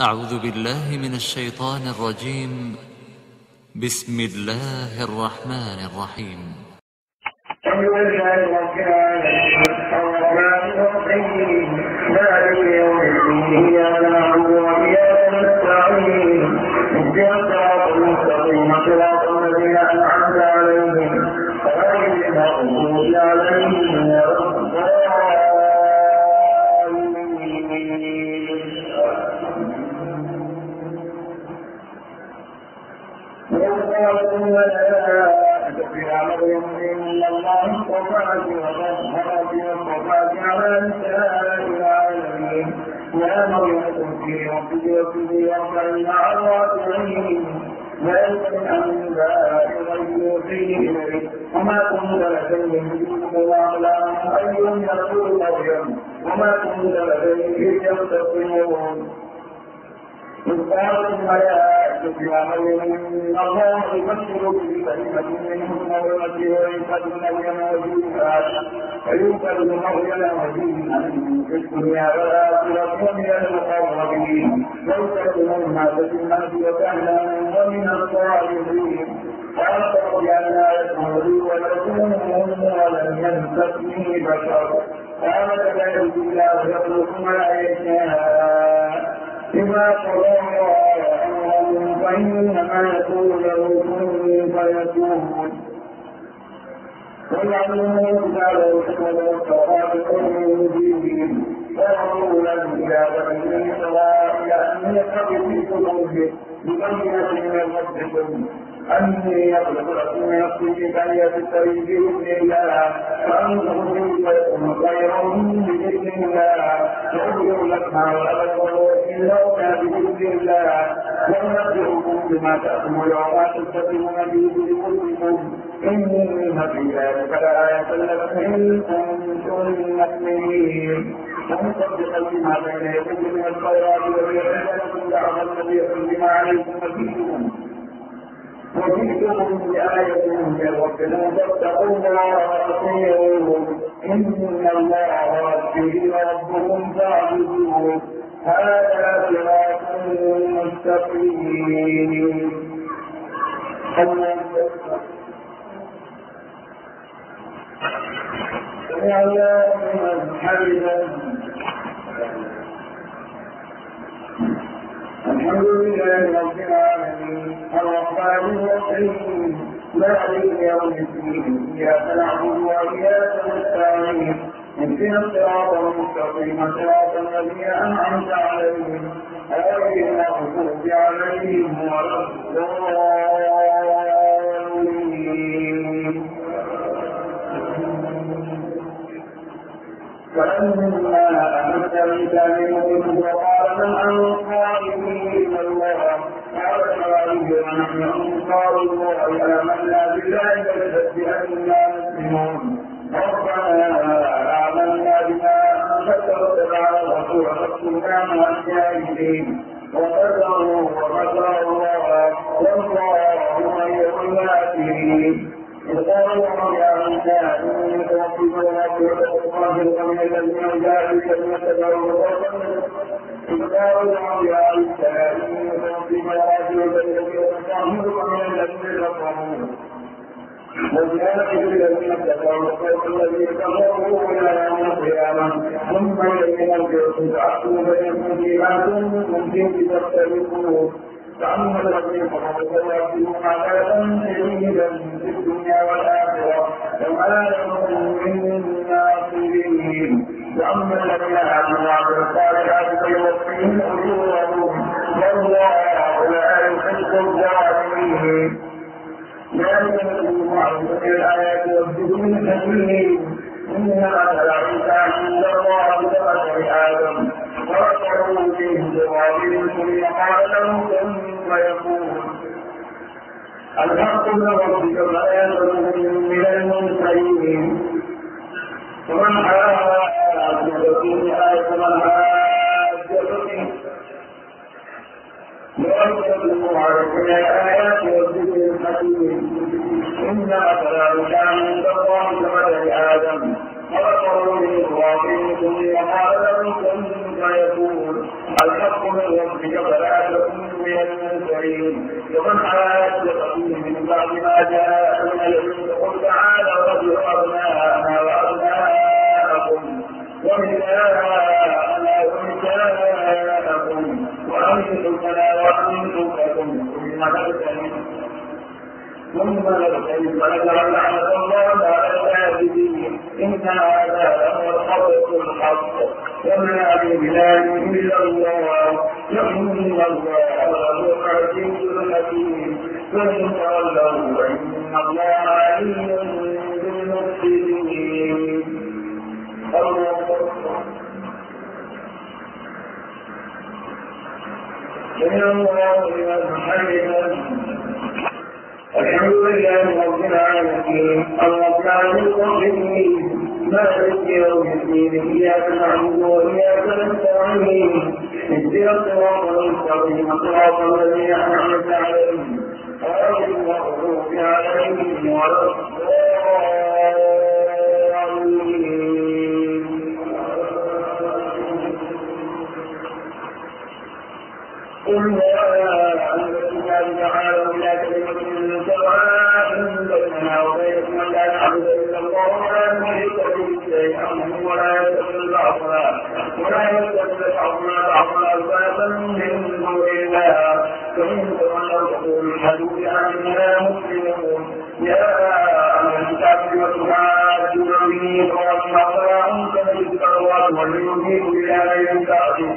أعوذ بالله من الشيطان الرجيم. بسم الله الرحمن الرحيم. الحمد لله رب العالمين الرحمن الرحيم مالك يوم الدين إياك نعبد وإياك نستعين اهدنا الصراط المستقيم صراط الذين أنعمت عليهم غير المغضوب عليهم ولا الضالين. يا مريم إن الله اصطفاك وطهرك واصطفاك على نساء العالمين يا مريم اقنتي ربك واسجدي واركعي مع الراكعين ذلك من أنباء الغيب يوحيه إليك وما كنت لديهم إذ يتواءون أيهم يقول مريم وما كنت لديهم إذ يختصمون إذ قالت الملائكة يا مريم إن الله يبشرك بكلمة منه اسمه المسيح عيسى بن مريم وجيها ويوكل بمريم وجيها في الدنيا والآخرة ومن المقربين ويكلم الناس في المهد وكهلا ومن الصالحين قالت رب أنى يكون لي ولد ولم يمسسني بشر قال كذلك الله يخلق ما يشاء إذا قضى أمرا فإنما يقول له كن فيكون ويعلمه الكتاب والحكمة والتوراة والإنجيل ورسولا إلى بني إسرائيل أني قد جئتكم ببينة من ربكم أني يخلق لكم من الطين كاليتسري بإذن الله فأنتم فيكون خيرا بإذن الله يغفر لك ما ولدتم إلا بإذن الله وينبئكم بما تأكلون وما تستقيمون به بقلوبكم إن في ذلك لآية لكم إن كنتم مؤمنين ومصدقا لما بين يديه من الخيرات وليحل لكم بعض الذي حرم عليكم وجئتكم بآية من ربكم فاتقوا الله وأطيعوه إن الله ربي وربكم فاعبدوه هذا صراط مستقيم. يا من حمده الحمد لله رب العالمين الرحمن الرحيم مالك يوم الدين إياك نعبد وإياك نستعين اهدنا الصراط المستقيم صراط الذين أنعمت عليهم غير المغضوب عليهم ولا الضالين. فلما أمت بكلمة وقال من أنصاري إلى الله قال الحواري ونحن أنصار الله آمنا بالله فاشهد بأننا مسلمون ربنا آمنا بما أنزلت واتبعنا الرسول فاكتبنا مع الشاهدين وكفروا ومكر الله والله خير الماكرين. قالوا يا موسى إني توفيك ونبيك وطاهرك من الذين جاءوا كلمة تدعو قالوا يا عيسى إني توفيك ونبيك وطاهرك من الذين كفروا وجاءت الذين اتقوا وخير الذين كفروا إلى يوم القيامة ثم الذين مرجعكم فأحكموا بينكم فيما كنتم فيه تختلفون فأما الذين كفروا فيأخذون عذابا شديدا في الدنيا والآخرة وما لهم من ناصرين. وأما الذين آمنوا وعملوا الصالحات فيوفيهم أجورهم والله لا يحب الظالمين. ذلك نتلو عليكم من الآيات والذكر الحكيم إن مثل عيسى عند الله كمثل آدم خلقه فيه تراب ثم قال له كن فيكون. الحق من ربك فلا يكن من المنكرين. ومن حاجة فيه آية يؤمن عليكم الآيات والذكر الحكيم إن مثل عيسى عند الله كمثل آدم خلقه من تراب ثم قال له كن فيكون. الحق من ربك فلا تكن من المنكرين. ومن حاجك فيه من بعد ما جاء من العلم قل تعالوا نتلو أبناءنا وأبناءكم ونساءنا ونساءكم وأنفسنا وأنفسكم ثم نبتلي فنجعل لعنة الله على الكاذبين. إن هذا لهو الخبر الحق وما بإله إلا الله إن الله هو العزيز الحكيم. فإن تولوا فإن الله عليم بالمفسدين. سمع الله لمن حمده. الحمد لله رب العالمين الرحمن الرحيم مالك يوم الدين. إياك نعبد وإياك نستعين اهدنا الصراط المستقيم صراط الذين أنعمت عليهم غير المغضوب عليهم ولا الضالين. قل يا أهل الكتاب تعالوا إلى كلمة سواء بيننا وبينكم ألا نعبد إلا الله ولا نشرك به شيئا ولا يتخذ بعضنا بعضا أربابا من دون الله. فإن تولوا فقولوا اشهدوا بأننا مسلمون. يا أهل الكتاب لم تحاجون به وأصحابهم كمثل التوراة والإنجيل بلا غير بعده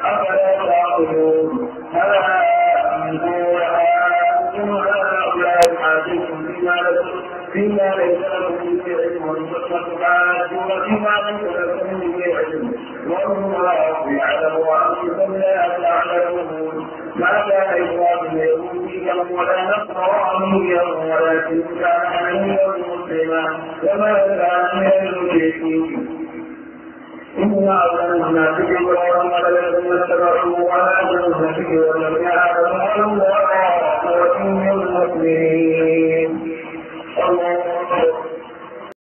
أفلا تعقلون. ها أنتم وأنتم هؤلاء حاجتم فيما ليس لكم به علم وتحاجون فيما ليس لكم به علم والله يعلم وأنتم لا تعلمون. ما كان إبراهيم يهوديا ولا نصرانيا ولكن كان حنيفا مسلما وما كان من المشركين. إن أعلم الناس بإبراهيم الذين اتبعوه وآمنوا به ولم يعلموا أن